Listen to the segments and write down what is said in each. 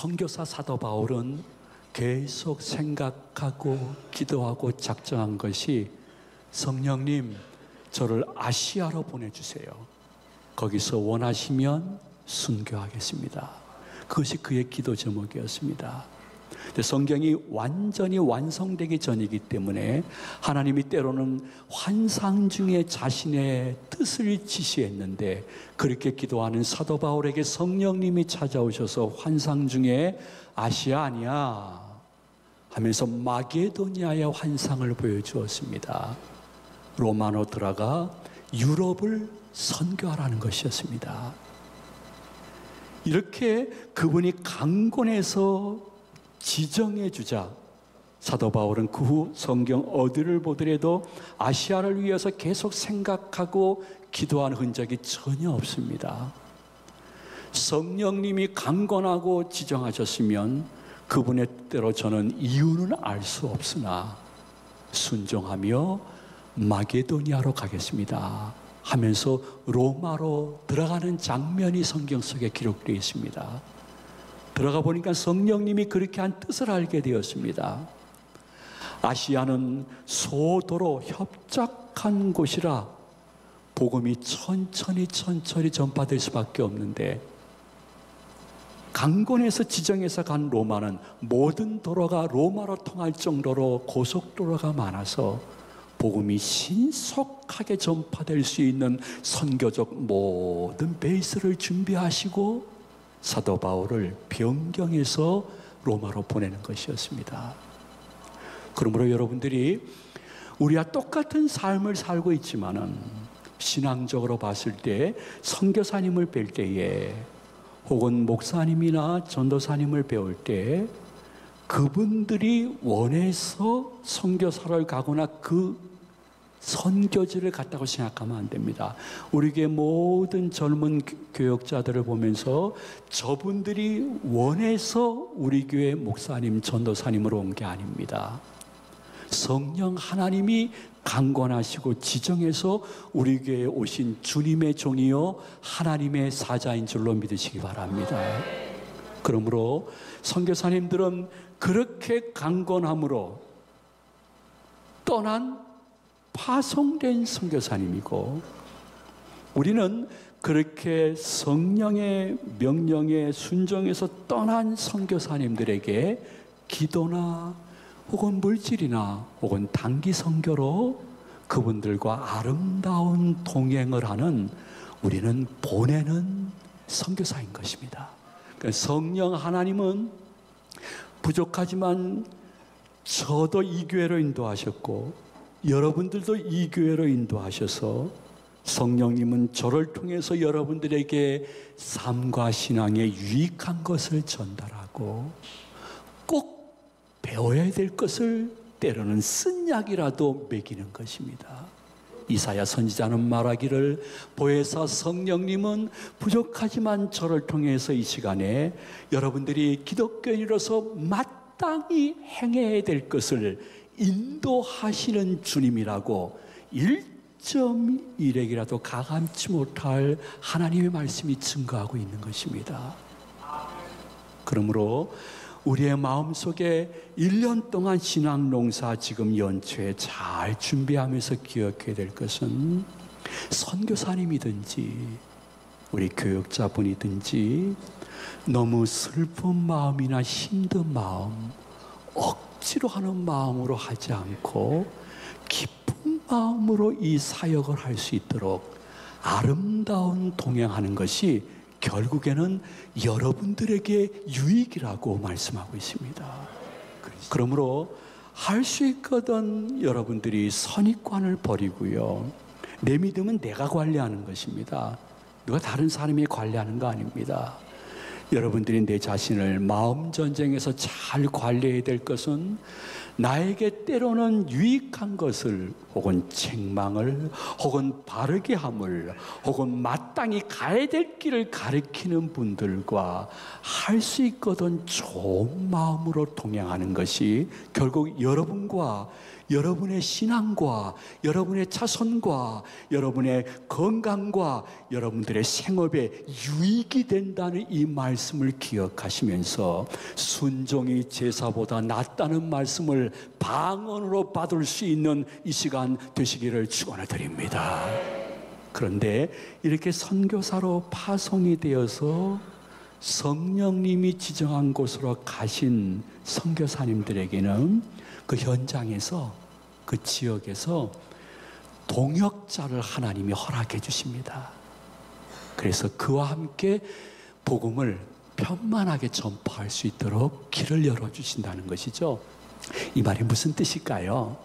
선교사 사도 바울은 계속 생각하고 기도하고 작정한 것이 성령님, 저를 아시아로 보내주세요. 거기서 원하시면 순교하겠습니다. 그것이 그의 기도 제목이었습니다. 근데 성경이 완전히 완성되기 전이기 때문에 하나님이 때로는 환상 중에 자신의 뜻을 지시했는데, 그렇게 기도하는 사도 바울에게 성령님이 찾아오셔서 환상 중에 아시아 아니야 하면서 마게도니아의 환상을 보여주었습니다. 로마로 들어가 유럽을 선교하라는 것이었습니다. 이렇게 그분이 강권해서 지정해 주자 사도 바울은 그 후 성경 어디를 보더라도 아시아를 위해서 계속 생각하고 기도한 흔적이 전혀 없습니다. 성령님이 강권하고 지정하셨으면 그분의 뜻대로 저는 이유는 알 수 없으나 순종하며 마게도니아로 가겠습니다 하면서 로마로 들어가는 장면이 성경 속에 기록되어 있습니다. 들어가 보니까 성령님이 그렇게 한 뜻을 알게 되었습니다. 아시아는 소도로 협착한 곳이라 복음이 천천히 전파될 수밖에 없는데, 강권에서 지정해서 간 로마는 모든 도로가 로마로 통할 정도로 고속도로가 많아서 복음이 신속하게 전파될 수 있는 선교적 모든 베이스를 준비하시고 사도 바울을 변경해서 로마로 보내는 것이었습니다. 그러므로 여러분들이 우리와 똑같은 삶을 살고 있지만은 신앙적으로 봤을 때 선교사님을 뵐 때에 혹은 목사님이나 전도사님을 배울 때 그분들이 원해서 선교사를 가거나 그 선교지를 갔다고 생각하면 안 됩니다. 우리 교회 모든 젊은 교역자들을 보면서 저분들이 원해서 우리 교회 목사님, 전도사님으로 온 게 아닙니다. 성령 하나님이 강권하시고 지정해서 우리 교회에 오신 주님의 종이요 하나님의 사자인 줄로 믿으시기 바랍니다. 그러므로 선교사님들은 그렇게 강권함으로 떠난 파송된 선교사님이고, 우리는 그렇게 성령의 명령에 순종해서 떠난 선교사님들에게 기도나 혹은 물질이나 혹은 단기 선교로 그분들과 아름다운 동행을 하는, 우리는 보내는 선교사인 것입니다. 성령 하나님은 부족하지만 저도 이 교회로 인도하셨고 여러분들도 이 교회로 인도하셔서 성령님은 저를 통해서 여러분들에게 삶과 신앙에 유익한 것을 전달하고 꼭 배워야 될 것을 때로는 쓴 약이라도 먹이는 것입니다. 이사야 선지자는 말하기를 보혜사 성령님은 부족하지만 저를 통해서 이 시간에 여러분들이 기독교인으로서 마땅히 행해야 될 것을 인도하시는 주님이라고 1.1액이라도 가감치 못할 하나님의 말씀이 증거하고 있는 것입니다. 그러므로 우리의 마음속에 1년 동안 신앙 농사 지금 연초에 잘 준비하면서 기억해야 될 것은, 선교사님이든지 우리 교역자분이든지 너무 슬픈 마음이나 힘든 마음, 억지로 하는 마음으로 하지 않고 기쁜 마음으로 이 사역을 할 수 있도록 아름다운 동행하는 것이 결국에는 여러분들에게 유익이라고 말씀하고 있습니다. 그러므로 할 수 있거든 여러분들이 선입관을 버리고요, 내 믿음은 내가 관리하는 것입니다. 누가 다른 사람이 관리하는 거 아닙니다. 여러분들이 내 자신을 마음 전쟁에서 잘 관리해야 될 것은, 나에게 때로는 유익한 것을 혹은 책망을 혹은 바르게 함을 혹은 마땅히 가야 될 길을 가리키는 분들과 할 수 있거든 좋은 마음으로 동행하는 것이 결국 여러분과 여러분의 신앙과 여러분의 자손과 여러분의 건강과 여러분들의 생업에 유익이 된다는 이 말씀을 기억하시면서 순종이 제사보다 낫다는 말씀을 방언으로 받을 수 있는 이 시간 되시기를 축원해 드립니다. 그런데 이렇게 선교사로 파송이 되어서 성령님이 지정한 곳으로 가신 선교사님들에게는 그 현장에서, 그 지역에서 동역자를 하나님이 허락해 주십니다. 그래서 그와 함께 복음을 편만하게 전파할 수 있도록 길을 열어주신다는 것이죠. 이 말이 무슨 뜻일까요?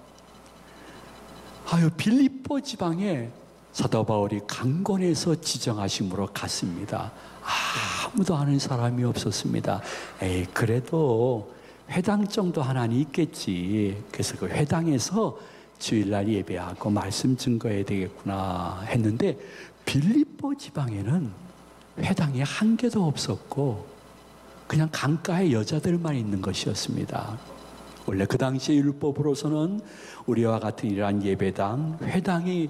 빌립보 지방에 사도 바울이 강권에서 지정하심으로 갔습니다. 아무도 아는 사람이 없었습니다. 그래도 회당 정도 하나는 있겠지. 그래서 그 회당에서 주일날 예배하고 말씀 증거해야 되겠구나 했는데, 빌립보 지방에는 회당이 한 개도 없었고 그냥 강가에 여자들만 있는 것이었습니다. 원래 그 당시의 율법으로서는 우리와 같은 이러한 예배당, 회당이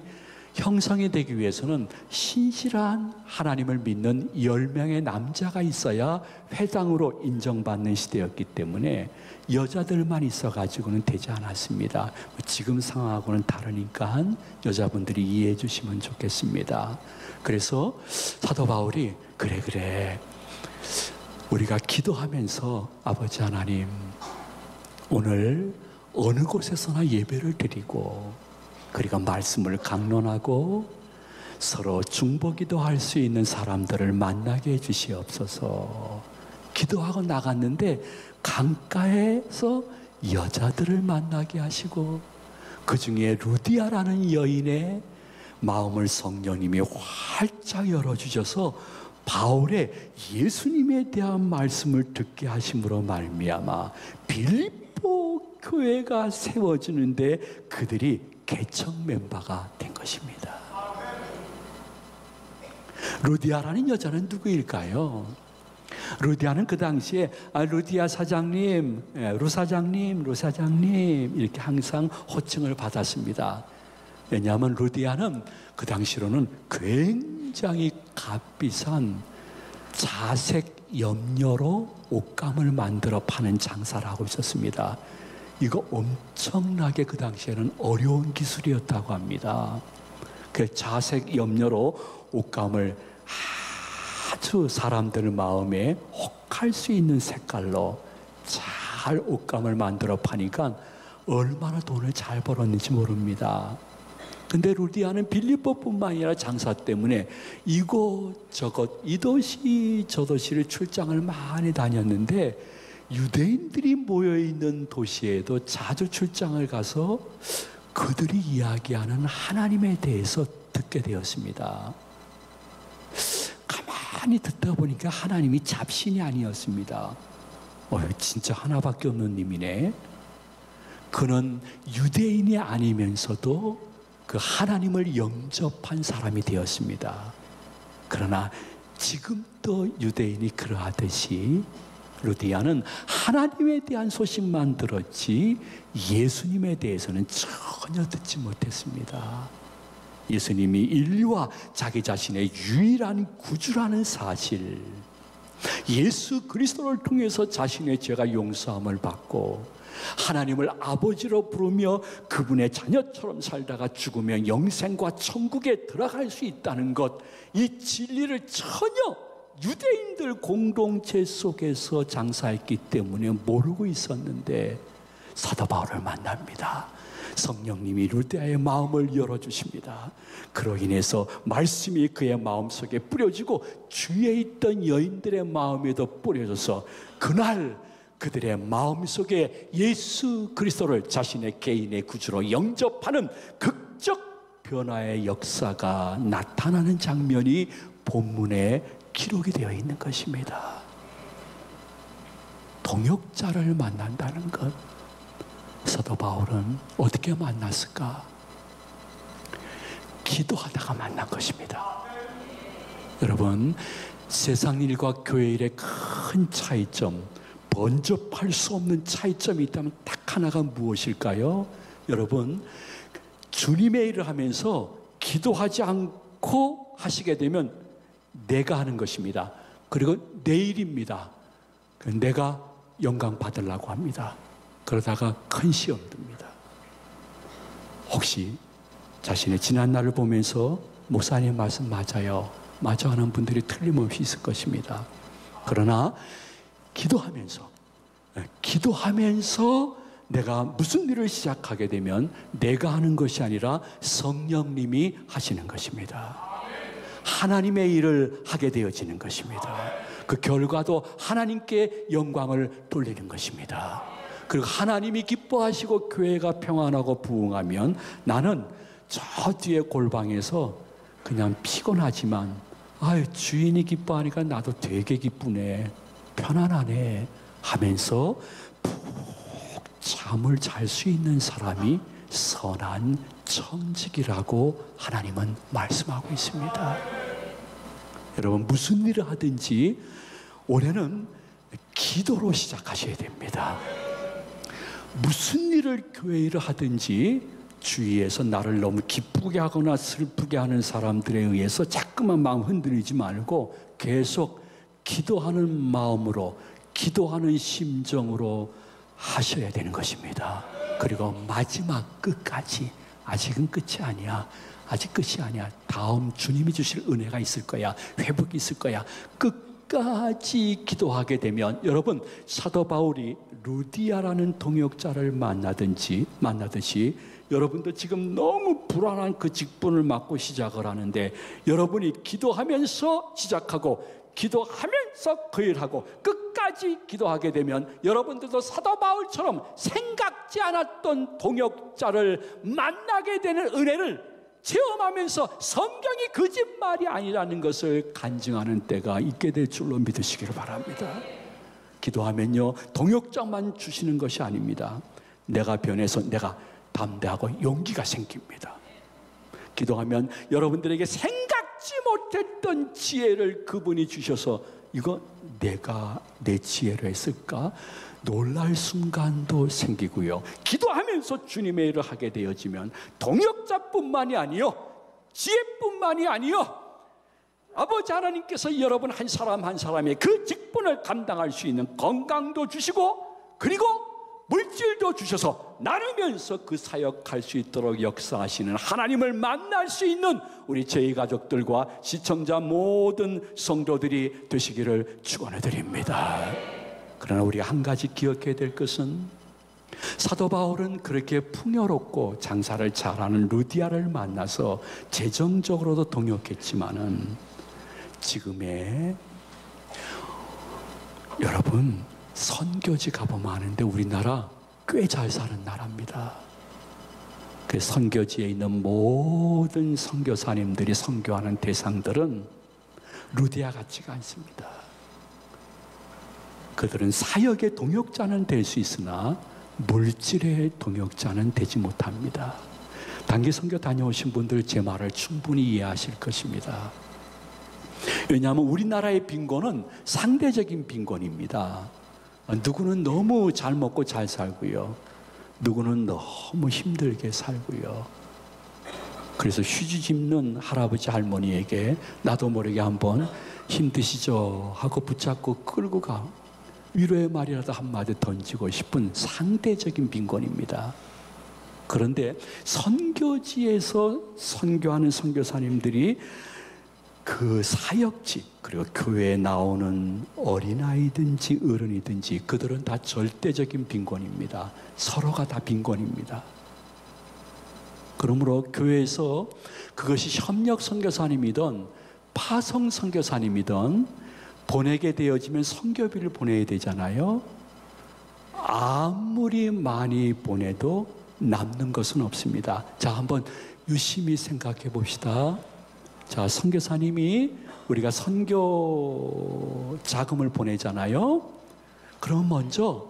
형성이 되기 위해서는 신실한 하나님을 믿는 10명의 남자가 있어야 회당으로 인정받는 시대였기 때문에 여자들만 있어가지고는 되지 않았습니다. 지금 상황하고는 다르니까 여자분들이 이해해 주시면 좋겠습니다. 그래서 사도 바울이 그래 우리가 기도하면서 아버지 하나님, 오늘 어느 곳에서나 예배를 드리고 그리고 말씀을 강론하고 서로 중보기도 할 수 있는 사람들을 만나게 해주시옵소서. 기도하고 나갔는데 강가에서 여자들을 만나게 하시고 그 중에 루디아라는 여인의 마음을 성령님이 활짝 열어주셔서 바울의 예수님에 대한 말씀을 듣게 하심으로 말미암아 빌립보 교회가 세워지는데 그들이 개척 멤버가 된 것입니다. 루디아라는 여자는 누구일까요? 루디아는 그 당시에 루디아 사장님, 루사장님 이렇게 항상 호칭을 받았습니다. 왜냐하면 루디아는 그 당시로는 굉장히 값비싼 자색 염료로 옷감을 만들어 파는 장사를 하고 있었습니다. 이거 엄청나게 그 당시에는 어려운 기술이었다고 합니다. 그 자색 염료로 옷감을 아주 사람들 마음에 혹할 수 있는 색깔로 잘 옷감을 만들어 파니까 얼마나 돈을 잘 벌었는지 모릅니다. 근데 루디아는 빌립보뿐만 아니라 장사 때문에 이곳저곳 이 도시 저 도시를 출장을 많이 다녔는데 유대인들이 모여있는 도시에도 자주 출장을 가서 그들이 이야기하는 하나님에 대해서 듣게 되었습니다. 가만히 듣다 보니까 하나님이 잡신이 아니었습니다. 진짜 하나밖에 없는 님이네. 그는 유대인이 아니면서도 그 하나님을 영접한 사람이 되었습니다. 그러나 지금도 유대인이 그러하듯이 루디아는 하나님에 대한 소식만 들었지 예수님에 대해서는 전혀 듣지 못했습니다. 예수님이 인류와 자기 자신의 유일한 구주라는 사실, 예수 그리스도를 통해서 자신의 죄가 용서함을 받고 하나님을 아버지로 부르며 그분의 자녀처럼 살다가 죽으면 영생과 천국에 들어갈 수 있다는 것, 이 진리를 전혀 유대인들 공동체 속에서 장사했기 때문에 모르고 있었는데 사도 바울을 만납니다. 성령님이 루디아의 마음을 열어주십니다. 그로 인해서 말씀이 그의 마음속에 뿌려지고 주위에 있던 여인들의 마음에도 뿌려져서 그날 그들의 마음속에 예수 그리스도를 자신의 개인의 구주로 영접하는 극적 변화의 역사가 나타나는 장면이 본문에 기록이 되어 있는 것입니다. 동역자를 만난다는 것, 사도 바울은 어떻게 만났을까? 기도하다가 만난 것입니다. 여러분, 세상 일과 교회 일의 큰 차이점, 번접할 수 없는 차이점이 있다면 딱 하나가 무엇일까요? 여러분, 주님의 일을 하면서 기도하지 않고 하시게 되면 내가 하는 것입니다. 그리고 내 일입니다. 내가 영광 받으려고 합니다. 그러다가 큰 시험 듭니다. 혹시 자신의 지난 날을 보면서 목사님 말씀 맞아요, 맞아 하는 분들이 틀림없이 있을 것입니다. 그러나 기도하면서 내가 무슨 일을 시작하게 되면 내가 하는 것이 아니라 성령님이 하시는 것입니다. 하나님의 일을 하게 되어지는 것입니다. 그 결과도 하나님께 영광을 돌리는 것입니다. 그리고 하나님이 기뻐하시고 교회가 평안하고 부흥하면 나는 저 뒤에 골방에서 그냥 피곤하지만 주인이 기뻐하니까 나도 되게 기쁘네, 편안하네 하면서 푹 잠을 잘 수 있는 사람이 선한 청직이라고 하나님은 말씀하고 있습니다. 여러분, 무슨 일을 하든지 올해는 기도로 시작하셔야 됩니다. 무슨 일을, 교회 일을 하든지 주위에서 나를 너무 기쁘게 하거나 슬프게 하는 사람들에 의해서 자꾸만 마음 흔들리지 말고 계속 기도하는 마음으로, 기도하는 심정으로 하셔야 되는 것입니다. 그리고 마지막 끝까지, 아직은 끝이 아니야, 아직 끝이 아니야, 다음 주님이 주실 은혜가 있을 거야, 회복이 있을 거야, 끝까지 기도하게 되면, 여러분, 사도 바울이 루디아라는 동역자를 만나듯이 여러분도 지금 너무 불안한 그 직분을 맡고 시작을 하는데, 여러분이 기도하면서 시작하고 기도하면서 그 일하고 끝까지 기도하게 되면 여러분들도 사도 바울처럼 생각지 않았던 동역자를 만나게 되는 은혜를 체험하면서 성경이 거짓말이 아니라는 것을 간증하는 때가 있게 될 줄로 믿으시기를 바랍니다. 기도하면요, 동역자만 주시는 것이 아닙니다. 내가 변해서 내가 담대하고 용기가 생깁니다. 기도하면 여러분들에게 생각지 못했던 지혜를 그분이 주셔서 이거 내가 내 지혜로 했을까? 놀랄 순간도 생기고요. 기도하면서 주님의 일을 하게 되어지면 동역자뿐만이 아니요, 지혜뿐만이 아니요, 아버지 하나님께서 여러분 한 사람 한 사람의 그 직분을 감당할 수 있는 건강도 주시고, 그리고 물질도 주셔서 나누면서 그 사역할 수 있도록 역사하시는 하나님을 만날 수 있는 우리 저희 가족들과 시청자 모든 성도들이 되시기를 축원해 드립니다. 그러나 우리 한 가지 기억해야 될 것은, 사도 바울은 그렇게 풍요롭고 장사를 잘하는 루디아를 만나서 재정적으로도 동역했지만은, 지금의 여러분, 선교지 가보면 아는데 우리나라 꽤 잘 사는 나라입니다. 그 선교지에 있는 모든 선교사님들이 선교하는 대상들은 루디아 같지가 않습니다. 그들은 사역의 동역자는 될 수 있으나 물질의 동역자는 되지 못합니다. 단기 선교 다녀오신 분들 제 말을 충분히 이해하실 것입니다. 왜냐하면 우리나라의 빈곤은 상대적인 빈곤입니다. 누구는 너무 잘 먹고 잘 살고요, 누구는 너무 힘들게 살고요. 그래서 휴지 짚는 할아버지 할머니에게 나도 모르게 한번 힘드시죠 하고 붙잡고 끌고 가 위로의 말이라도 한마디 던지고 싶은 상대적인 빈곤입니다. 그런데 선교지에서 선교하는 선교사님들이 그 사역지, 그리고 교회에 나오는 어린아이든지 어른이든지 그들은 다 절대적인 빈곤입니다. 서로가 다 빈곤입니다. 그러므로 교회에서 그것이 협력 선교사님이든 파송 선교사님이든 보내게 되어지면 선교비를 보내야 되잖아요. 아무리 많이 보내도 남는 것은 없습니다. 자, 한번 유심히 생각해 봅시다. 자, 선교사님이 우리가 선교 자금을 보내잖아요. 그럼 먼저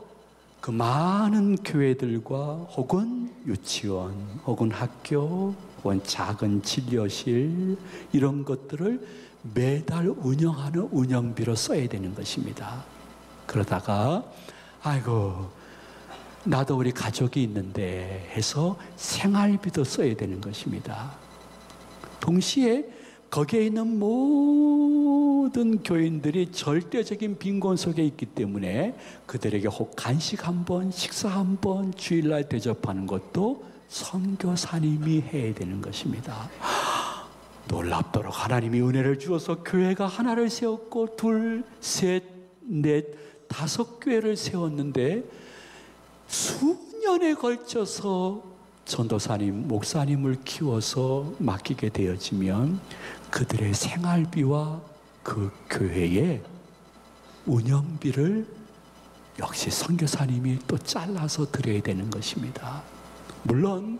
그 많은 교회들과 혹은 유치원 혹은 학교 혹은 작은 진료실 이런 것들을 매달 운영하는 운영비로 써야 되는 것입니다. 그러다가 아이고 나도 우리 가족이 있는데 해서 생활비도 써야 되는 것입니다. 동시에 거기에 있는 모든 교인들이 절대적인 빈곤 속에 있기 때문에 그들에게 혹 간식 한 번, 식사 한 번, 주일날 대접하는 것도 선교사님이 해야 되는 것입니다. 놀랍도록 하나님이 은혜를 주어서 교회가 하나를 세웠고 둘, 셋, 넷, 5교회를 세웠는데 수년에 걸쳐서 전도사님, 목사님을 키워서 맡기게 되어지면 그들의 생활비와 그 교회의 운영비를 역시 선교사님이 또 잘라서 드려야 되는 것입니다. 물론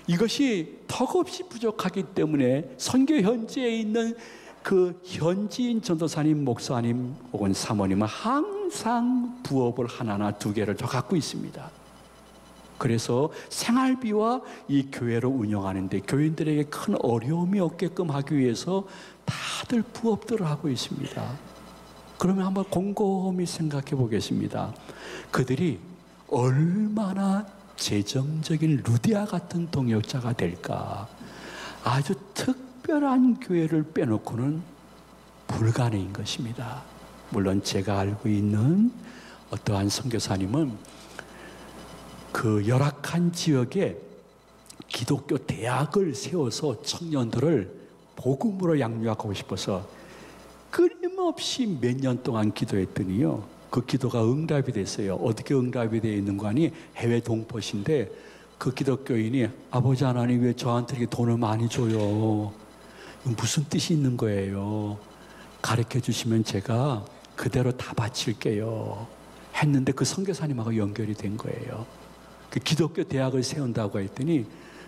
이것이 턱없이 부족하기 때문에 선교 현지에 있는 그 현지인 전도사님, 목사님 혹은 사모님은 항상 부업을 하나나 2개를 더 갖고 있습니다. 그래서 생활비와 이 교회를 운영하는데 교인들에게 큰 어려움이 없게끔 하기 위해서 다들 부업들을 하고 있습니다. 그러면 한번 곰곰이 생각해 보겠습니다. 그들이 얼마나 재정적인 루디아 같은 동역자가 될까? 아주 특별한 교회를 빼놓고는 불가능인 것입니다. 물론 제가 알고 있는 어떠한 선교사님은 그 열악한 지역에 기독교 대학을 세워서 청년들을 복음으로 양육하고 싶어서 끊임없이 몇 년 동안 기도했더니요, 그 기도가 응답이 됐어요. 어떻게 응답이 되어 있는 거 아니? 해외 동포신데 그 기독교인이 아버지 하나님 왜 저한테 이렇게 돈을 많이 줘요? 무슨 뜻이 있는 거예요? 가르쳐 주시면 제가 그대로 다 바칠게요. 했는데 그 선교사님하고 연결이 된 거예요. 그 기독교 대학을 세운다고 했더니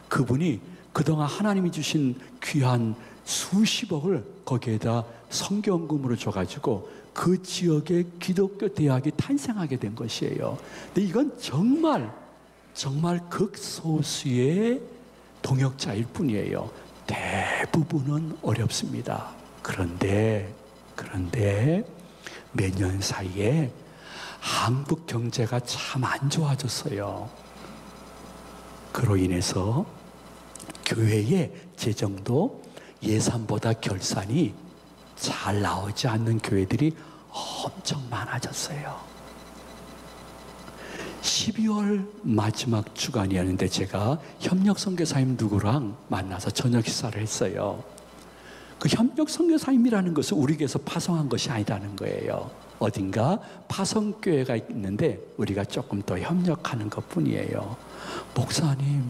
그분이 그동안 하나님이 주신 귀한 수십억을 거기에다 선교원금으로 줘가지고 그 지역에 기독교 대학이 탄생하게 된 것이에요. 근데 이건 정말 극소수의 동역자일 뿐이에요. 대부분은 어렵습니다. 그런데 몇 년 사이에 한국 경제가 참 안 좋아졌어요. 그로 인해서 교회의 재정도 예산보다 결산이 잘 나오지 않는 교회들이 엄청 많아졌어요. 12월 마지막 주간이었는데 제가 협력 선교사님 누구랑 만나서 저녁 식사를 했어요. 그 협력 선교사님이라는 것은 우리 교회에서 파송한 것이 아니라는 거예요. 어딘가 파송교회가 있는데 우리가 조금 더 협력하는 것뿐이에요. 목사님,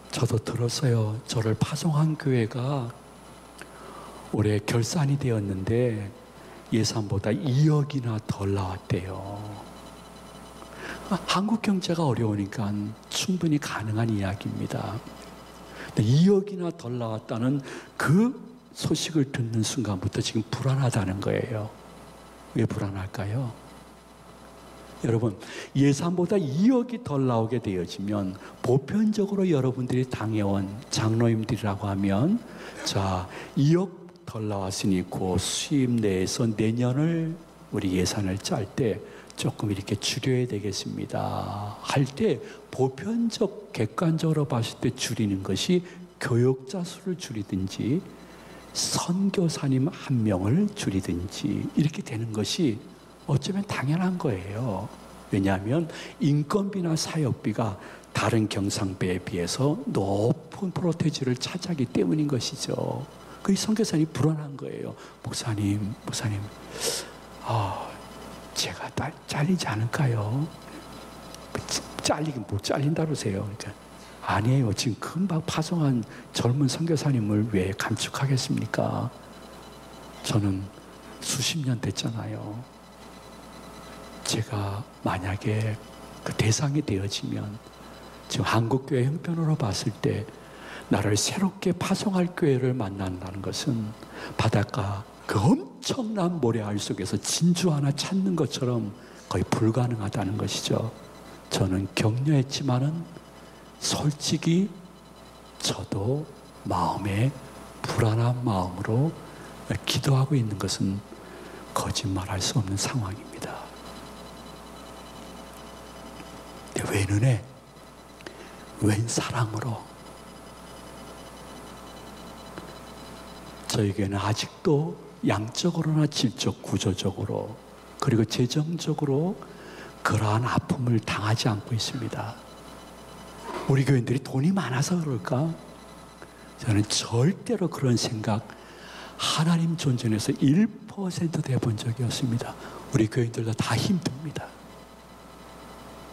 저도 들었어요. 저를 파송한 교회가 올해 결산이 되었는데 예산보다 2억이나 덜 나왔대요. 한국 경제가 어려우니까 충분히 가능한 이야기입니다. 2억이나 덜 나왔다는 그 소식을 듣는 순간부터 지금 불안하다는 거예요. 왜 불안할까요? 여러분, 예산보다 2억이 덜 나오게 되어지면 보편적으로 여러분들이 당해온 장로님들이라고 하면 자, 2억 덜 나왔으니 그 수입 내에서 내년을 우리 예산을 짤 때 조금 이렇게 줄여야 되겠습니다 할 때 보편적 객관적으로 봤을 때 줄이는 것이 교역자 수를 줄이든지 선교사님 한 명을 줄이든지 이렇게 되는 것이 어쩌면 당연한 거예요. 왜냐하면 인건비나 사역비가 다른 경상배에 비해서 높은 프로테지를 차지하기 때문인 것이죠. 그 선교사님이 불안한 거예요. 목사님, 제가 잘리지 않을까요? 잘리긴 못 잘린다 그러세요. 그러니까 아니에요. 지금 금방 파송한 젊은 선교사님을 왜 감축하겠습니까? 저는 수십 년 됐잖아요. 제가 만약에 그 대상이 되어지면 지금 한국교회 형편으로 봤을 때 나를 새롭게 파송할 교회를 만난다는 것은 바닷가 그 엄청난 모래알 속에서 진주 하나 찾는 것처럼 거의 불가능하다는 것이죠. 저는 격려했지만은 솔직히 저도 마음에 불안한 마음으로 기도하고 있는 것은 거짓말할 수 없는 상황입니다. 웬 은혜, 웬 사랑으로 저에게는 아직도 양적으로나 질적, 구조적으로 그리고 재정적으로 그러한 아픔을 당하지 않고 있습니다. 우리 교인들이 돈이 많아서 그럴까? 저는 절대로 그런 생각 하나님 존전에서 1%도 해본 적이 없습니다. 우리 교인들도 다 힘듭니다.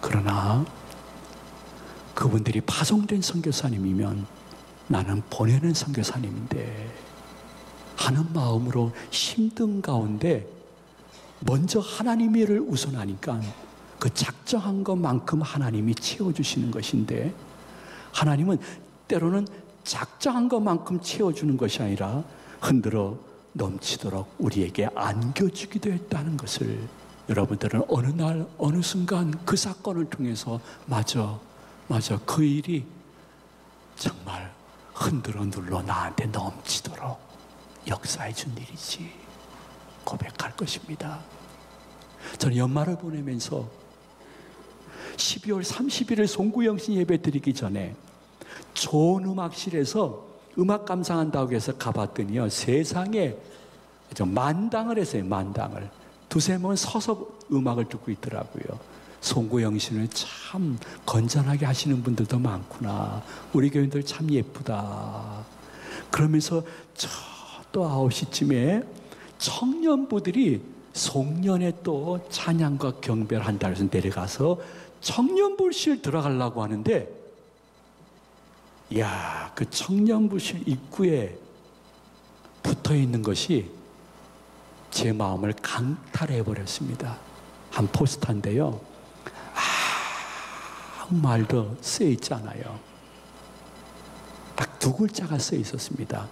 그러나 그분들이 파송된 선교사님이면 나는 보내는 선교사님인데 하는 마음으로 힘든 가운데 먼저 하나님의 일을 우선하니까 그 작정한 것만큼 하나님이 채워주시는 것인데, 하나님은 때로는 작정한 것만큼 채워주는 것이 아니라 흔들어 넘치도록 우리에게 안겨주기도 했다는 것을 여러분들은 어느 날 어느 순간 그 사건을 통해서 맞아 그 일이 정말 흔들어 눌러 나한테 넘치도록 역사해 준 일이지 고백할 것입니다. 저는 연말을 보내면서 12월 30일을 송구영신 예배 드리기 전에 좋은 음악실에서 음악 감상한다고 해서 가봤더니요, 세상에 만당을 했어요. 만당을 두세 번 서서 음악을 듣고 있더라고요. 송구영신을 참 건전하게 하시는 분들도 많구나, 우리 교인들 참 예쁘다. 그러면서 또 9시쯤에 청년부들이 송년회 또 찬양과 경배를 한다고 해서 내려가서 청년부실 들어가려고 하는데, 이야, 그 청년부실 입구에 붙어 있는 것이 제 마음을 강탈해 버렸습니다. 한 포스터인데요, 아무 말도 쓰여 있지 않아요. 딱 두 글자가 쓰여 있었습니다.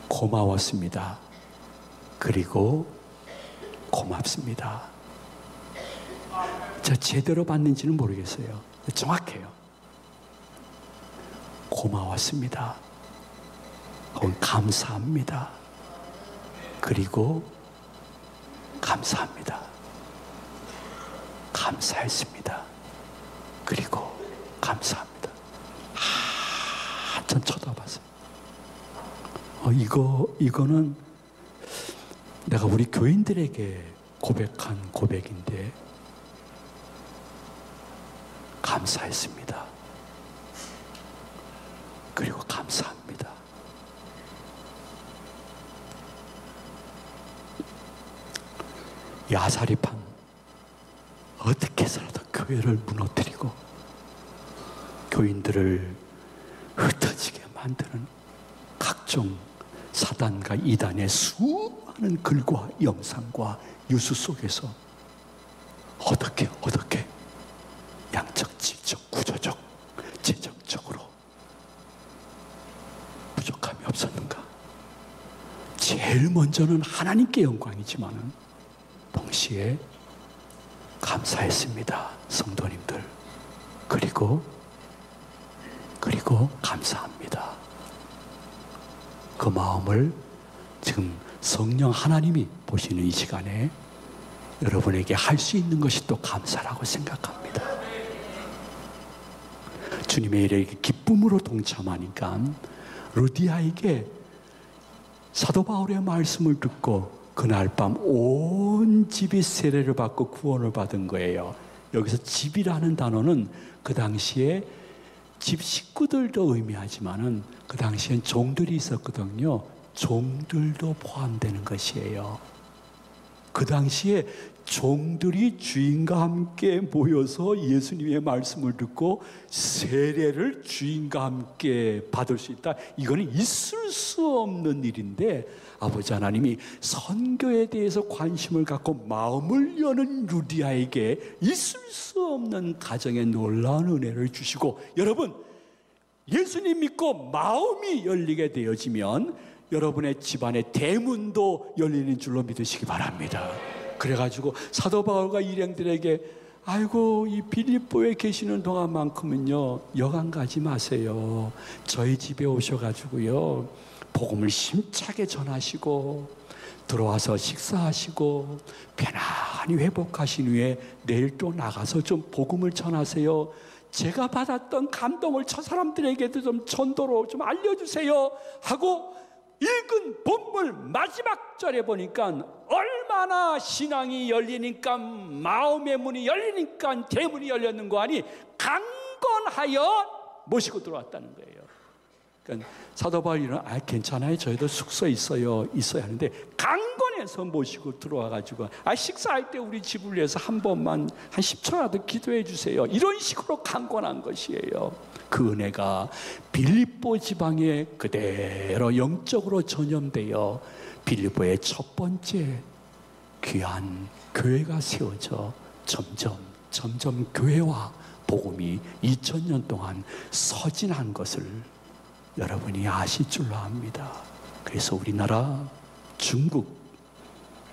고마웠습니다. 그리고 고맙습니다. 제가 제대로 봤는지는 모르겠어요. 정확해요. 고마웠습니다. 혹은 감사합니다. 그리고 감사합니다. 감사했습니다. 그리고 감사합니다. 한참 쳐다봤어요. 이거는 내가 우리 교인들에게 고백한 고백인데, 감사했습니다. 그리고 감사합니다. 야사리판 어떻게 해서라도 교회를 무너뜨리고 교인들을 흩어지게 만드는 각종 사단과 이단의 수많은 글과 영상과 뉴스 속에서 어떻게 양적, 질적, 구조적, 재정적으로 부족함이 없었는가? 제일 먼저는 하나님께 영광이지만 동시에 감사했습니다, 성도님들. 그리고 감사합니다. 그 마음을 지금 성령 하나님이 보시는 이 시간에 여러분에게 할 수 있는 것이 또 감사라고 생각합니다. 주님의 일에 기쁨으로 동참하니까 루디아에게 사도 바울의 말씀을 듣고 그날 밤 온 집이 세례를 받고 구원을 받은 거예요. 여기서 집이라는 단어는 그 당시에 집 식구들도 의미하지만은 그 당시엔 종들이 있었거든요. 종들도 포함되는 것이에요. 그 당시에 종들이 주인과 함께 모여서 예수님의 말씀을 듣고 세례를 주인과 함께 받을 수 있다. 이거는 있을 수 없는 일인데, 아버지 하나님이 선교에 대해서 관심을 갖고 마음을 여는 루디아에게 있을 수 없는 가정의 놀라운 은혜를 주시고, 여러분, 예수님 믿고 마음이 열리게 되어지면 여러분의 집안의 대문도 열리는 줄로 믿으시기 바랍니다. 그래가지고 사도 바울과 일행들에게, 아이고, 이 빌립보에 계시는 동안만큼은요 여관 가지 마세요. 저희 집에 오셔가지고요 복음을 힘차게 전하시고 들어와서 식사하시고 편안히 회복하신 후에 내일 또 나가서 좀 복음을 전하세요. 제가 받았던 감동을 저 사람들에게도 좀 전도로 좀 알려주세요 하고 읽은 본문 마지막 절에 보니까 얼마나 신앙이 열리니까, 마음의 문이 열리니까 대문이 열렸는 거 아니, 강건하여 모시고 들어왔다는 거예요. 그러니까 사도 바울이는 괜찮아요, 저희도 숙소에 있어야 하는데, 강건해서 모시고 들어와가지고 식사할 때 우리 집을 위해서 한 번만 한 10초라도 기도해 주세요, 이런 식으로 강건한 것이에요. 그 은혜가 빌립보 지방에 그대로 영적으로 전염되어 빌립보의 첫 번째 귀한 교회가 세워져 점점 교회와 복음이 2000년 동안 서진한 것을 여러분이 아실 줄로 압니다. 그래서 우리나라, 중국,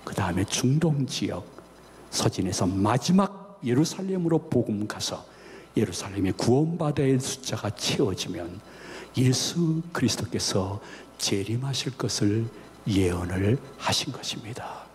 그 다음에 중동 지역 서진에서 마지막 예루살렘으로 복음 가서 예루살렘의 구원받아야 숫자가 채워지면 예수 그리스도께서 재림하실 것을 예언을 하신 것입니다.